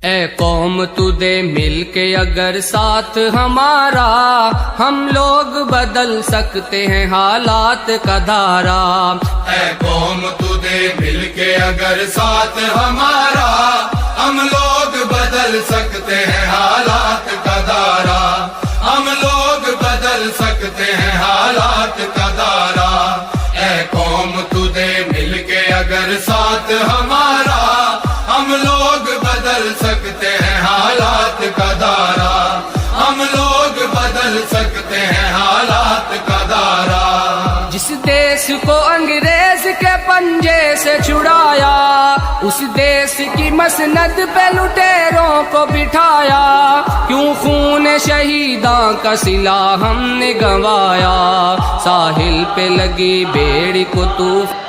اے قوم تو دے مل کے اگر ساتھ ہمارا، ہم لوگ بدل سکتے ہیں حالات کا دھارا۔ اے قوم تو دے مل کے اگر ساتھ ہمارا، ہم لوگ بدل سکتے ہیں حالات کا دھارا، ہم لوگ بدل سکتے ہیں حالات کا دھارا۔ اے قوم تو دے مل کے اگر ساتھ ہمارا، ہم لوگ بدل سکتے ہیں حالات کا دھارا، ہم لوگ بدل سکتے ہیں حالات کا دھارا۔ جس دیس کو انگریز کے پنجے سے چھڑایا، اس دیس کی مسند پہ لٹیروں کو بٹھایا، کیوں خون شہیداں کا صلہ ہم نے گنوایا، ساحل پہ لگی بیڑی کو طوفان